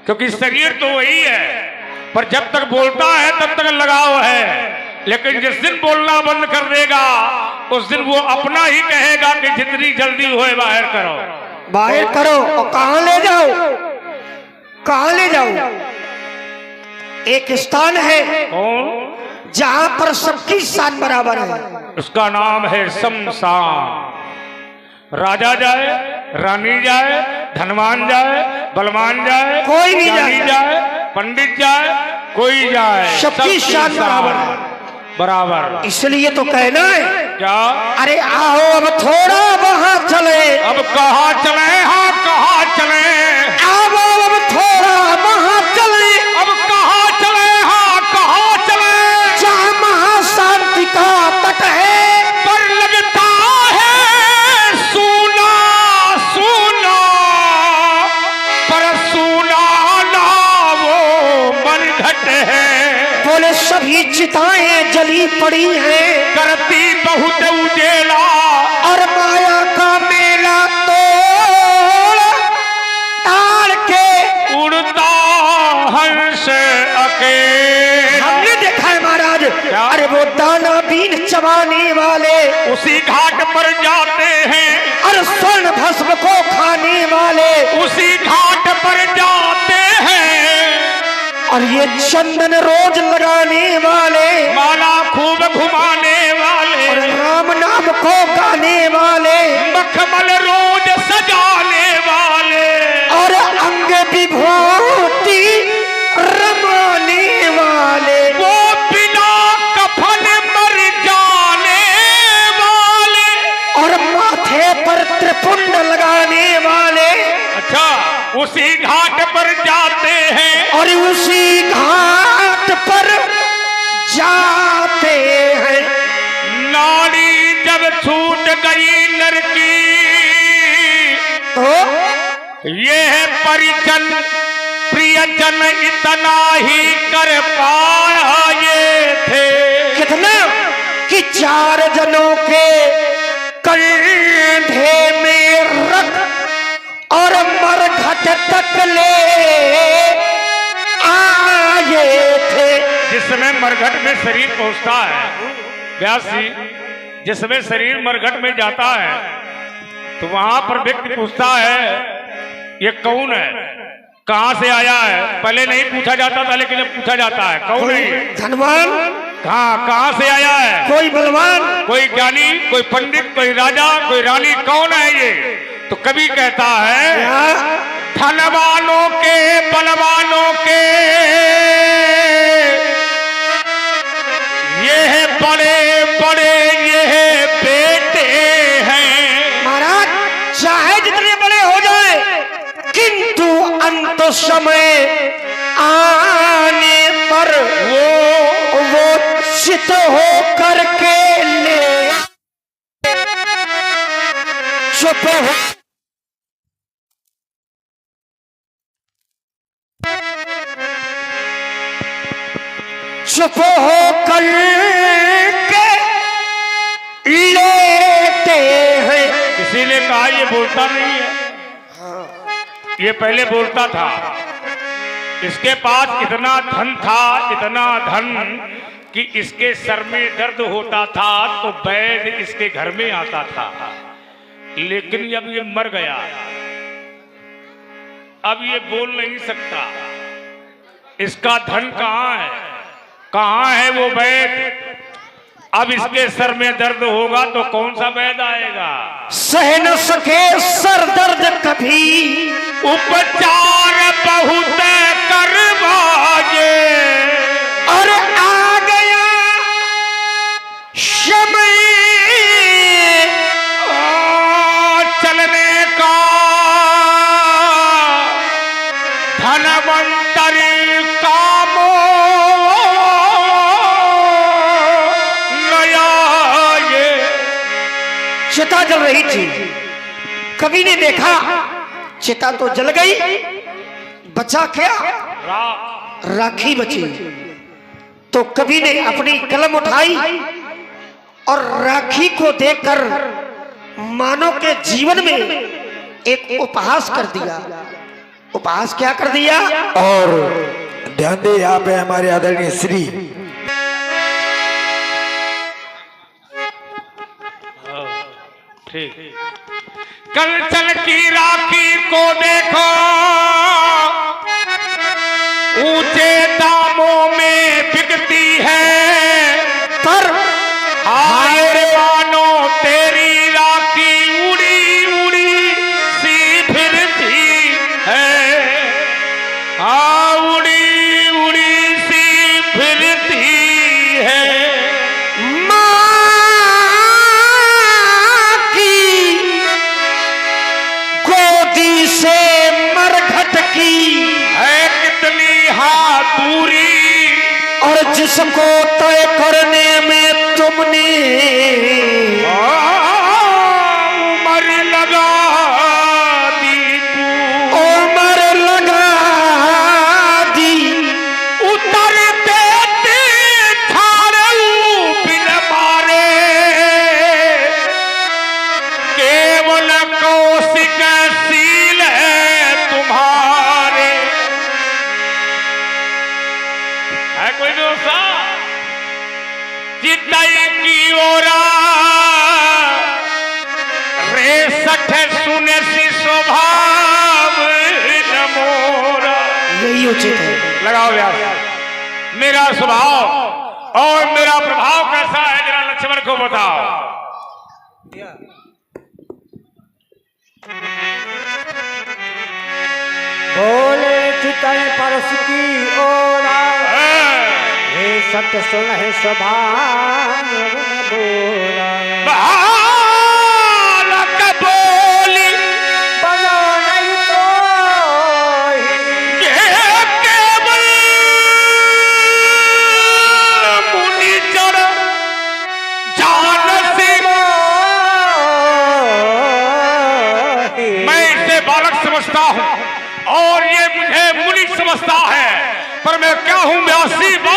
क्योंकि शरीर तो वही है, पर जब तक बोलता है तब तक लगाव है। लेकिन जिस दिन बोलना बंद कर देगा उस दिन वो अपना ही कहेगा कि जितनी जल्दी होए बाहर करो, बाहर करो। और कहां ले जाओ, कहां ले जाओ? एक स्थान है कौन? जहां पर सबकी शान बराबर है। उसका नाम है शमशान। राजा जाए, रानी जाए, धनवान जाए, बलवान जाए, कोई भी जाए, पंडित जाए, कोई जाए, सबकी शान बराबर बराबर। इसलिए तो कहना है क्या? अरे आओ अब थोड़ा वहां चले। अब कहाँ चले? हाँ कहाँ चले? आओ अब थोड़ा वहां चले। अब कहाँ चले? हाँ कहाँ चले? जहाँ महाशांति का तट है, पर लगता है सूना सूना, पर सूना ना वो मनघट है। बोले सभी चिताएं जली पड़ी हैं, करती बहुत उजेला, और माया का मेला तोड़ ताड़ के उड़ता हंस अकेला। हमने देखा है महाराज। अरे वो दाना बीन चबाने वाले उसी घाट पर जाते हैं, और स्वर्ण भस्म को खाने वाले उसी घाट पर जाते हैं। और ये चंदन रोज लगाने वाले, माला खूब घुमाने वाले, और राम नाम को गाने वाले, मखमल रोज सजाने वाले, और अंग विभूति रमाने वाले, वो बिना कफन मर जाने वाले, और माथे पर त्रिपुंड लगाने वाले। अच्छा, उसी घाट पर जाते हैं, और उसी घाट पर जाते हैं। नाड़ी जब छूट गई लड़की, तो ये परिजन प्रियजन इतना ही कर पाए थे। कितना कि 4 जनों के कंधे में रख और मरघट तक ले आए थे। जिस समय मरघट में शरीर पहुंचता है व्यास जी, जिस समय शरीर मरघट में जाता है तो वहां पर व्यक्ति पूछता है ये कौन है, कहां से आया है। पहले नहीं पूछा जाता था लेकिन अब पूछा जाता है कौन है ये, धनवान, कहां से आया है, कोई बलवान, कोई ज्ञानी, कोई पंडित, कोई राजा, कोई रानी, कौन है ये। तो कवि कहता है धनवानों के बलवानों के ये बड़े बड़े ये बेटे हैं। महाराज चाहे जितने बड़े हो जाए, किंतु अंत समय आने पर वो चित हो करके ले चुप हो। चुप हो कर के लेते हैं। इसीलिए कहा ये बोलता नहीं है, ये पहले बोलता था। इसके पास इतना धन था, इतना धन कि इसके सर में दर्द होता था तो वैद्य इसके घर में आता था। लेकिन अब ये मर गया, अब ये बोल नहीं सकता। इसका धन कहाँ है, कहाँ है वो वैद्य। अब इसके सर में दर्द होगा तो कौन सा वैद्य आएगा। सह न सके सर दर्द कभी, उपचार बहुत करवाए, और आ गया समय चलने का। धनवंतरी कामो नया ये। चिता जल रही थी, कवि ने देखा चिता तो जल गई, बचा क्या, राखी बची। तो कवि ने अपनी कलम उठाई और राखी को देखकर मानव के जीवन में एक उपहास कर दिया। उपहास क्या कर दिया। और ध्यान दे यहाँ पे हमारे आदरणीय श्री ठीक। कल चल की राखी को देखो ऊंचे दामों में बिकती है, पर हाय रे मानो तेरी राखी उड़ी उड़ी सी फिरती है, हाँ उड़ी उड़ी सी फिरती है। गोदी से मरघट की है कितनी हाथूरी, और जिसको तय करने में तुमने उम्र लगा दी, उम्र लगा दी। उतरते ठाड़ू बिन मारे, केवल कौशिक सील है तुम्हारे। है कोई दोस्त चिताई की ओरा रे सठ सुने सी स्वभाव नमोरा। यही उचित है। लगाओ यार, मेरा स्वभाव और मेरा प्रभाव कैसा है जरा लक्ष्मण को बताओ। बोले चितई परस की ओरा हे सत्य सुन है स्वभाव बोला। बालक बोली बनो नहीं तो ये केवल मुनि चढ़ जान से। मैं इसे बालक समझता हूँ और ये मुझे मुनि समझता है, पर मैं क्या हूँ व्यासी बोल।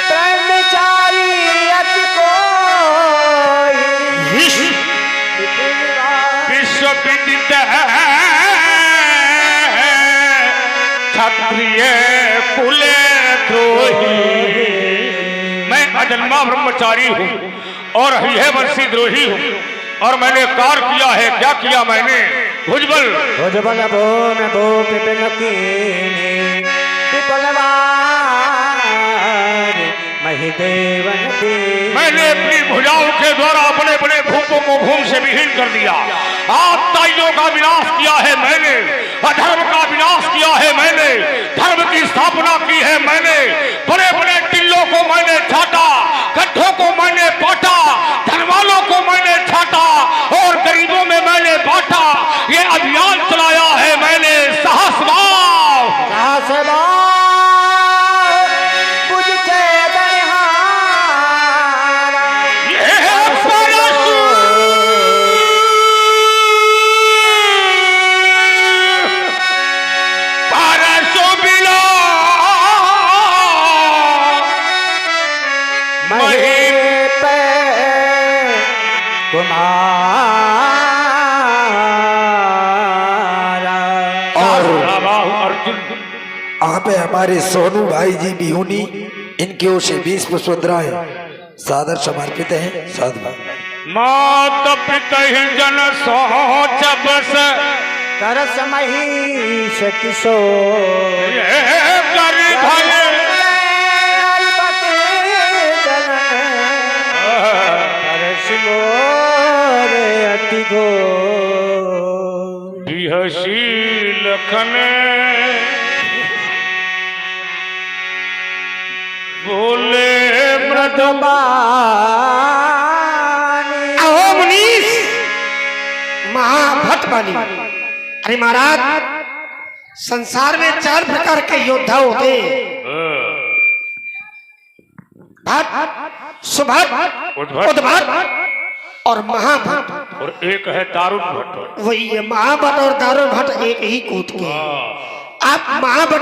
ब्रह्मचारी अति कोई विश्व विदित है क्षत्रिय कुले द्रोही। मैं अजन्मा ब्रह्मचारी हूँ और यह वंशी द्रोही हूँ, और मैंने कार किया है। क्या किया मैंने? भुजबल भुजबल भूम भू पिपिन कीनी पिपलवार महिदेवन दे। मैंने अपनी भुजाओं के द्वारा अपने बड़े भूपों को भूम से विहीन कर दिया। आताइयों का विनाश किया है मैंने, अधर्म का विनाश किया है मैंने, धर्म की स्थापना की है मैंने। बड़े बड़े टिल्लों को मैंने छाटा, गड्ढों को मैंने पाटा, धनवालों को मैंने छाटा और गरीबों में मैंने बांटा। ये अभियान चलाया है मैंने साहस भाव। बुझते बलिहारा परसो बिलो महे पे कुमारा। अर्जुन यहाँ पे हमारे सोनू भाई जी बिहुनी, इनकी ओर से 20 पुष्पद्राएं सादर समर्पित हैं। साधु मात पिता जन सोच बस करस महिष किशोर कर भले अति गो बिहसी लखन बोले मृदबा। अहो मुनीश, महाभट बनी। अरे महाराज, संसार में 4 प्रकार के योद्धा होते हैं। भट, सुभट, उद्भट और महाभट। और एक है दारुण भट्ट। वही है महाभट और दारुण भट्ट एक ही कोट के। आप महाभट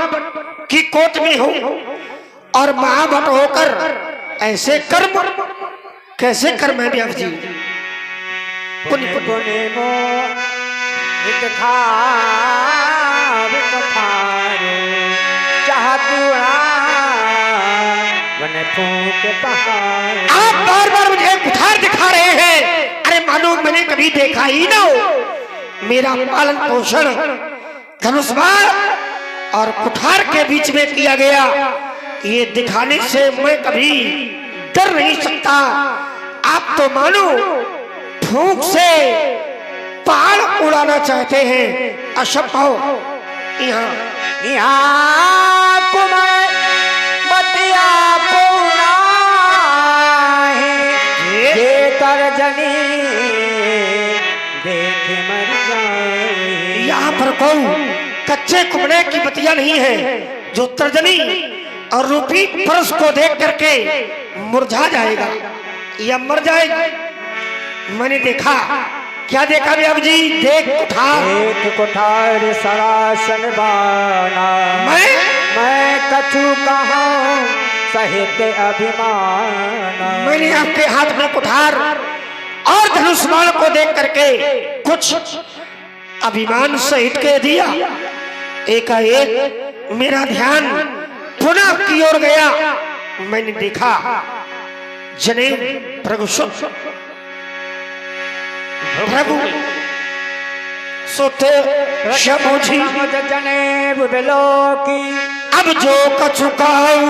की कोट में हो और महाभट होकर ऐसे कर्म कैसे कर्म है व्यास जी? पुनि पुनि पुनि मो हित था चाहतुआ बने फूक पहाड़। आप बार बार मुझे कुठार दिखा रहे हैं। अरे मानो मैंने कभी देखा ही ना हो। मेरा पालन पोषण धनुष्मान और कुठार के बीच में किया गया। ये दिखाने से मैं कभी डर नहीं सकता। आप तो मानो फूंक से पहाड़ उड़ाना चाहते हैं। असंभव। यहाँ कुमार बतिया पूना ये तरजनी देख मर जाए। यहाँ पर कहूँ कच्चे कुमड़े की बतिया नहीं है जो तर्जनी और रूपी परस को देख करके मुरझा जाएगा या मर जाएगा। मैंने देखा। क्या देखा अब जी? देख कुठार। एक कुठार सरासन बाना मैं कछु कहूँ सहित अभिमान। मैंने आपके हाथ में कुठार और धनुष्मान को देख करके कुछ अभिमान सहित कह दिया। एकाएक मेरा ध्यान पुनः की ओर गया। मैंने देखा जनेऊ प्रभु प्रभु सोते शमुझी जनेब बिलो की अब जो कछुकाऊ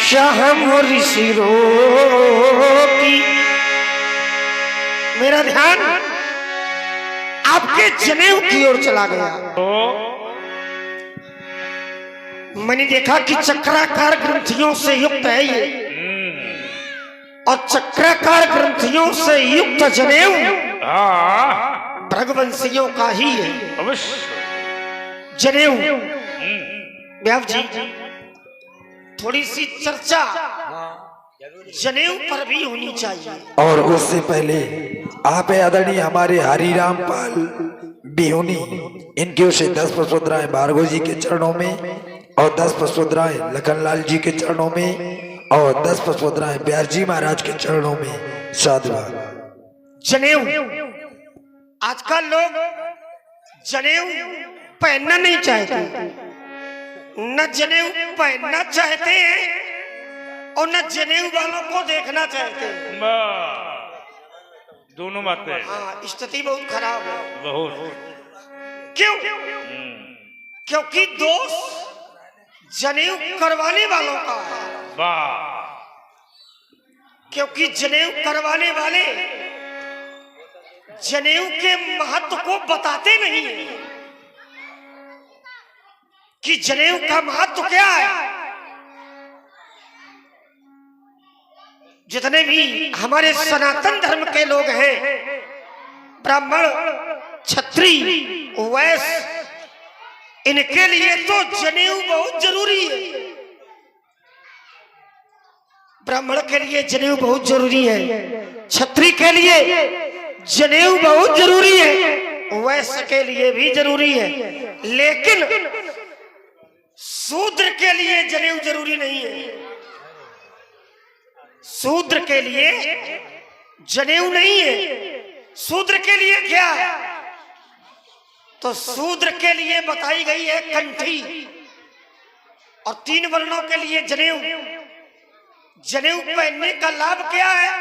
शाहम ऋषि की। मेरा ध्यान आपके जनेऊ की ओर चला गया। मैंने देखा कि चक्राकार ग्रंथियों से युक्त है ये और चक्राकार ग्रंथियों से युक्त जनेऊ भृगवंशियों का ही है। अवश्य जनेऊ व्यास जी थोड़ी सी चर्चा जनेऊ पर भी होनी चाहिए। और उससे पहले आप आदरणीय हमारे हरिराम पाल बिहुनी इनकी ओर से 10 पुष्पद्राएं भार्गव जी के चरणों में और 10 पुष्पद्राएं लखनलाल जी के चरणों में और 10 पुष्पद्राएं ब्यास जी महाराज के चरणों में साधुवाद। जनेऊ आजकल लोग जनेऊ पहनना नहीं चाहते, न जनेऊ पहनना चाहते हैं और न जनेऊ वालों को देखना चाहते हैं। दोनों बातें। हाँ, स्थिति बहुत खराब है। बहुत। क्यों? क्योंकि दोष जनेऊ करवाने वालों का है। वाह। क्योंकि जनेऊ करवाने वाले जनेऊ के महत्व को बताते नहीं है कि जनेऊ का महत्व क्या है। जितने भी हमारे सनातन धर्म के लोग हैं, ब्राह्मण क्षत्रिय वैश्य, इनके लिए तो जनेऊ बहुत जरूरी है। ब्राह्मण के लिए जनेऊ बहुत जरूरी है, क्षत्रिय के लिए जनेऊ बहुत जरूरी है, वैश्य के लिए भी जरूरी है। लेकिन शूद्र के लिए जनेऊ जरूरी नहीं है। शूद्र के लिए जनेऊ नहीं है। शूद्र के लिए क्या है? तो शूद्र के लिए बताई गई है कंठी और 3 वर्णों के लिए जनेऊ। जनेऊ पहनने का लाभ क्या है?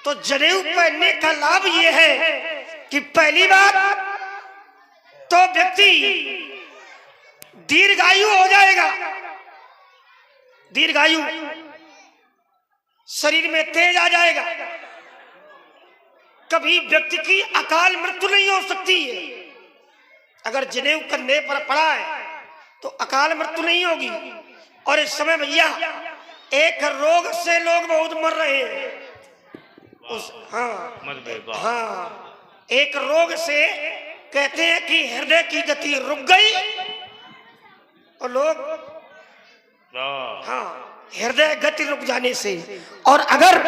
तो जनेऊ पहनने का लाभ यह है कि पहली बात तो व्यक्ति दीर्घायु हो जाएगा। दीर्घायु, शरीर में तेज आ जाएगा। कभी व्यक्ति की अकाल मृत्यु नहीं हो सकती है। अगर जनेऊ कंधे पर पड़ा है तो अकाल मृत्यु नहीं होगी। और इस समय भैया एक रोग से लोग बहुत मर रहे हैं। हाँ, एक रोग से कहते हैं कि हृदय की गति रुक गई और लोग हृदय गति रुक जाने से। और अगर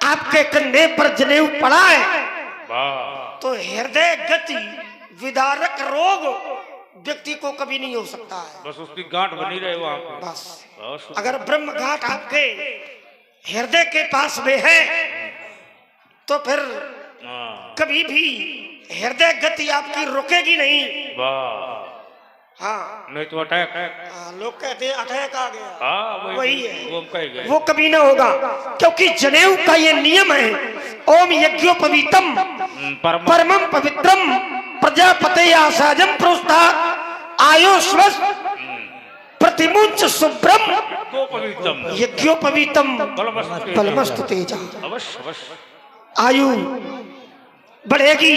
आपके कंधे पर जनेऊ पड़ा है तो हृदय गति विदारक रोग व्यक्ति को कभी नहीं हो सकता है। बस उसकी गांठ बनी रहे वहां पे। बस अगर ब्रह्म गांठ आपके हृदय के पास में है तो फिर हाँ, कभी भी हृदय गति आपकी रुकेगी नहीं। वाह, हाँ, नहीं तो अटैक। लोग कहते हैं अटैक आ गया, हाँ, वही है, वो हम कह गए। वो कभी ना होगा, क्योंकि जनेऊ का ये नियम है। ओम यज्ञोपवीतम परमम पवित्रम प्रजापते आसाजम प्रोस्तात् आयुष्वस् प्रतिमुंच शुभ्रम यज्ञोपवीतम बलमस्तु तेजा। अवश्य अवश्य। आयु बढ़ेगी,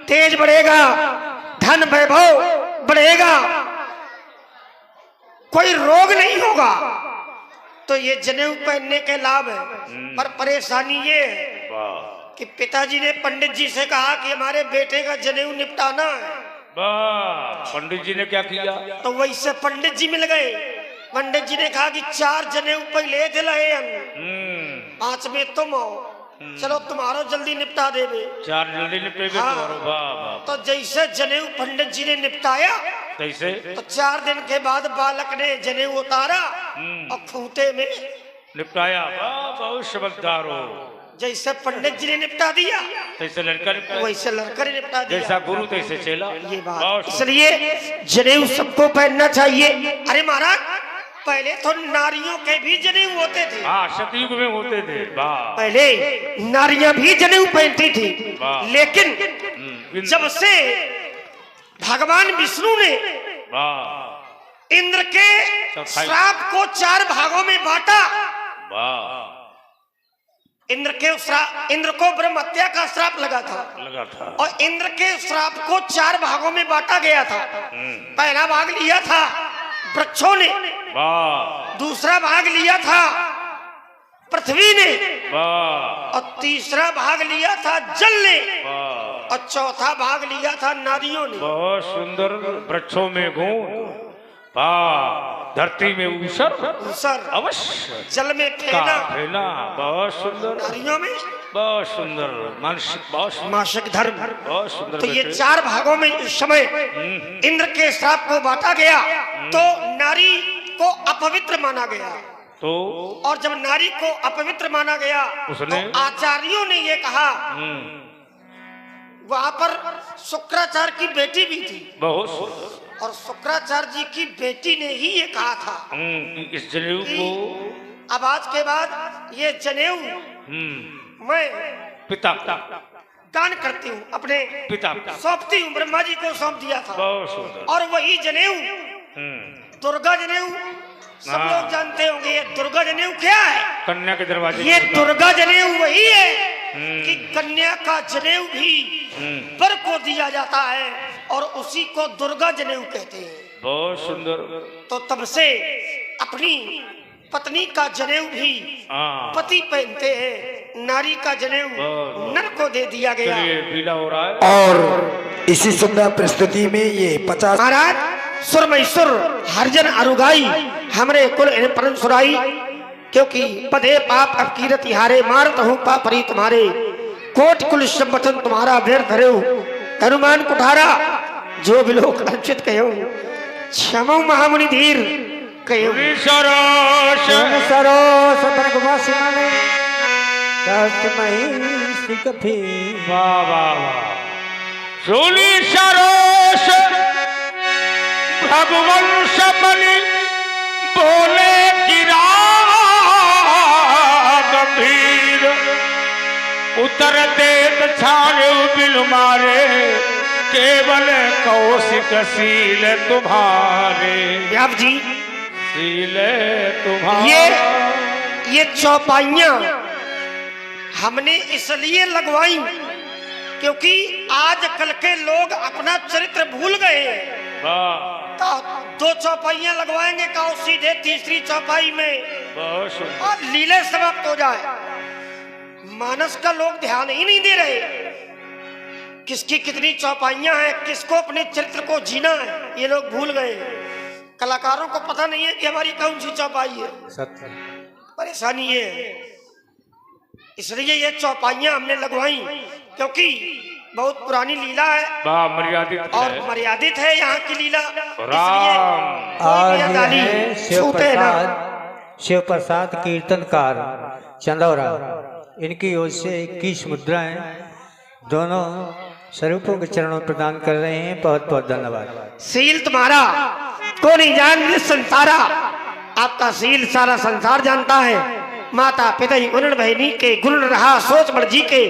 तेज बढ़ेगा, धन वैभव बढ़ेगा, कोई रोग नहीं होगा। तो ये जनेऊ पहनने के लाभ है। पर परेशानी ये है वाह, कि पिताजी ने पंडित जी से कहा कि हमारे बेटे का जनेऊ निपटाना है। वाह, पंडित जी ने क्या किया? तो वैसे पंडित जी मिल गए। पंडित जी ने कहा कि 4 जनेऊ पहले दिलाए हम, 5 में तुम हो, चलो तुम्हारो जल्दी निपटा देवे। 4 जल्दी निपटेगे हाँ। तुम्हारो। वाह वाह। तो जैसे जनेऊ पंडित जी ने निपटाया, कैसे? तो 4 दिन के बाद बालक ने जनेऊ उतारा और खूंटे में निपटाया। वाह, बहुत समझदार हो। जैसे पंडित जी ने निपटा दिया, जैसे लड़का निपटाया, वैसे लड़का ने निपटा दिया। जैसा गुरु तैसे चेला। ये बात, बहुत इसलिए जनेऊ सबको पहनना चाहिए। अरे महाराज, पहले तो नारियों के भी जनेऊ होते थे। हाँ, सतयुग में होते थे। वाह, पहले नारियां भी जनेऊ पहनती थी, वाह। लेकिन जब से भगवान विष्णु ने वाह, इंद्र के श्राप को 4 भागों में बांटा, वाह, इंद्र को ब्रह्म हत्या का श्राप लगा था, और इंद्र के श्राप को 4 भागों में बांटा गया था। पहला भाग लिया था वृक्षों ने, वाह, दूसरा भाग लिया था पृथ्वी ने, वाह, और तीसरा भाग लिया था जल ने, वाह, और चौथा भाग लिया था नदियों ने। बहुत सुंदर। वृक्षों में घूम, वाह, धरती में ऊसर, अवश्य, जल में फेना, बहुत सुंदर। नदियों में बहुत सुंदर मानसिक, बहुत सुंदर, मासिक धर्म। बहुत सुंदर। तो ये 4 भागों में उस समय इंद्र के श्राप को बांटा गया, तो नारी को अपवित्र माना गया। तो और जब नारी को अपवित्र माना गया, उसने तो आचार्यों ने ये कहा, वहां पर शुक्राचार्य की बेटी भी थी, बहुत सुंदर। और शुक्राचार्य जी की बेटी ने ही ये कहा था इस जनेऊ को अब आज के बाद ये जनेऊ मैं पिता दान करती हूँ, अपने पिता सौंपती हूँ। ब्रह्मा जी को सौंप दिया था। बहुत सुंदर। और वही जनेऊ दुर्गा जनेऊ, सब लोग जानते होंगे। ये दुर्गा जनेऊ क्या है? कन्या के दरवाजे। ये दुर्गा जनेऊ वही है कि कन्या का जनेऊ भी वर को दिया जाता है, और उसी को दुर्गा जनेऊ कहते हैं। बहुत सुंदर। तो तब से अपनी पत्नी का जनेऊ भी पति पहनते हैं, नारी का जनेऊ नर को दे दिया गया। पीला हो रहा है। और इसी सुंदर प्रस्तुति में ये 50 महाराज सुरमैसुर हरिजन अरुगाई हमरे कुल इन परम सुराई, क्योंकि पदे पाप अकीरत हारे, मारत हूँ पापरी तुम्हारे, कोट कुल संबचन तुम्हारा व्यर्थ धरे, हनुमान कुठारा जो बिलोक लंचित कहो, क्षमो महामुनि धीर कहो। सरोस बनगवासी माने तस्मै सिकफी। वाह वाह वाह। सोली सरोस भगवंश बनी बोले गिरा गंभीर, उतर देत छाड़े बिल मारे, केवल कौशिक सील तुम्हारे। व्याप जी, सील तुम्हारे। ये चौपाइयां हमने इसलिए लगवाई क्योंकि आजकल के लोग अपना चरित्र भूल गए हैं। तो 2 चौपाइयां लगवाएंगे का सीधे तीसरी चौपाई में और लीले समाप्त हो जाए। मानस का लोग ध्यान ही नहीं दे रहे, किसकी कितनी चौपाइयां हैं, किसको अपने चरित्र को जीना है, ये लोग भूल गए। कलाकारों को पता नहीं है कि हमारी कौन सी चौपाई है। सत्य परेशानी ये है, इसलिए ये चौपाइयां हमने लगवाई क्योंकि बहुत पुरानी लीला है मर्यादित और है। मर्यादित है यहाँ की लीला। आज है शिव प्रसाद कीर्तनकार चंदौरा, इनकी ओर से 21 मुद्राएं दोनों स्वरूपों के चरणों में प्रदान कर रहे हैं। बहुत बहुत धन्यवाद। सील तुम्हारा को नहीं जान संसारा, आपका सील सारा संसार जानता है। माता पिता ही उन्नण बहनी के गुण रहा सोच बढ़ जी के,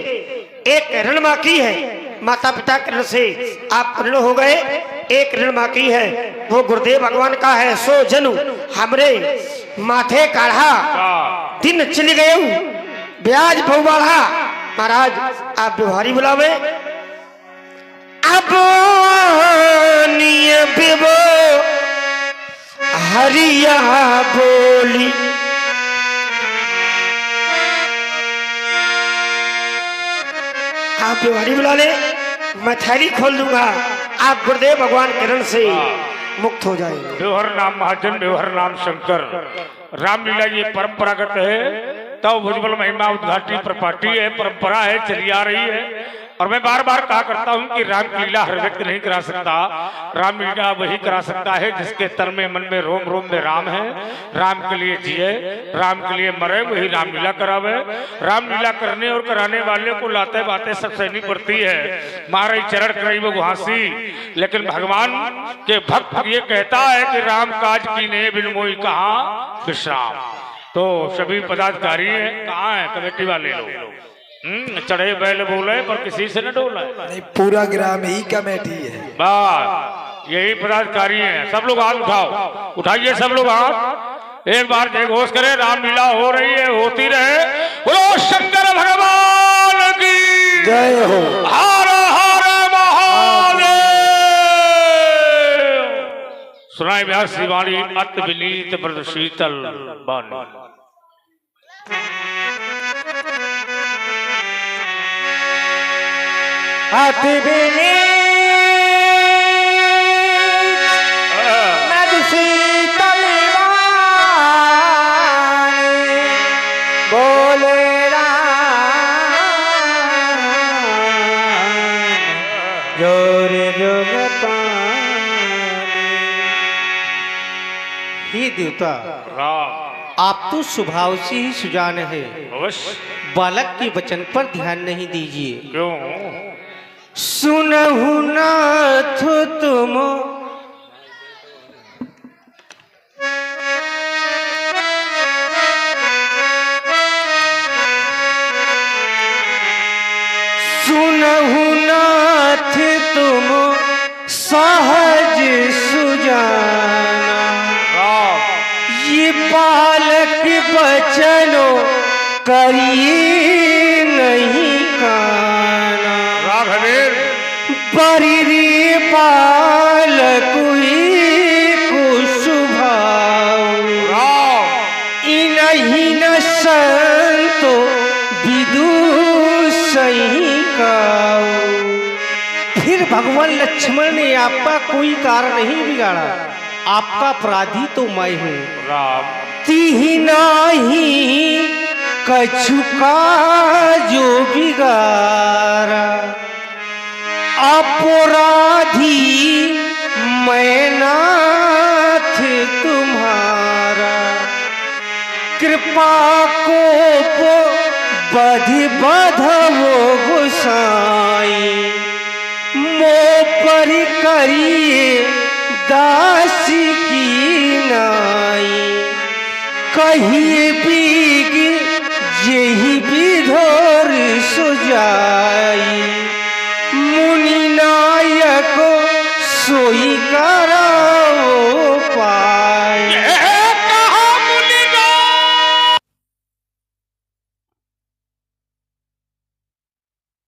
एक ऋण माँ की है माता पिता के ऋण से आप ऋण हो गए, एक ऋण माँ की है वो गुरुदेव भगवान का है। सो जनु हमरे माथे काढ़ा दिन चली गए ब्याज बहु बढ़ा। महाराज आप व्यवहारी बुलावे अब बिबो हरिया बोली। आप व्यवहारी बुला ले, मैं थैली खोल दूंगा, आप गुरुदेव भगवान के ऋण से मुक्त हो जाएंगे। व्यवहार नाम महाजन, व्यवहार नाम शंकर। रामलीला ये परंपरागत है, तब भुजबल महिमा उद्घाटी प्रपाटी है, परंपरा है, चली आ रही है। और मैं बार बार कहा करता हूं कि राम की लीला हर व्यक्ति नहीं करा सकता। राम लीला वही करा सकता है जिसके तन में मन में रोम रोम में राम है, राम के लिए जिए, राम के लिए मरे, वही रामलीला करावे। रामलीला करने और कराने वाले को लाते बातें सब सहनी पड़ती है। मारे चरण करी वो घासी, लेकिन भगवान के भक्त ये कहता है कि राम काज कीने बिन मोई कहाँ विश्राम। तो सभी पदाधिकारी कहाँ है, कमेटी वाले लोग चढ़े बैल बोले पर किसी से न डोला। नहीं, पूरा ग्राम ही कमेटी है। बस यही पदाधिकारी हैं। सब लोग हाथ उठाओ, उठाइए सब लोग हाथ, एक बार जय घोष करें। रामलीला हो रही है, होती रहे। बोलो शंकर भगवान की जय हो। हर हर महादेव। सुनाई व्यास शिवानी अत विनीत व्रत शीतल बानी। अति नद शीतल वाणी, बोले राम जोरे जोग पानी। हे देवता, राम आप तो स्वभाव से ही सुजान है, अवश्य। बालक के वचन पर ध्यान नहीं दीजिए। क्यों? सुनहु नाथ तुम सुनहु नाथ तुम सहज सुजाना, ये बालक बचनो करिए नहीं काना। परिरी बालक इनही न संतो विदु सही काऊ। फिर भगवान लक्ष्मण ने आपका कोई कारण नहीं बिगाड़ा, आपका अपराधी तो मैं हूँ। राम तिहि नाही कछु का जो बिगारा, अपराधी मैं नाथ तुम्हारा। कृपा को बधि बधवो गोसाई, मो पर करिए दासी की नाई। कहिए बीग जेहि विधोर सुजाई, मुनि नायक सोई कर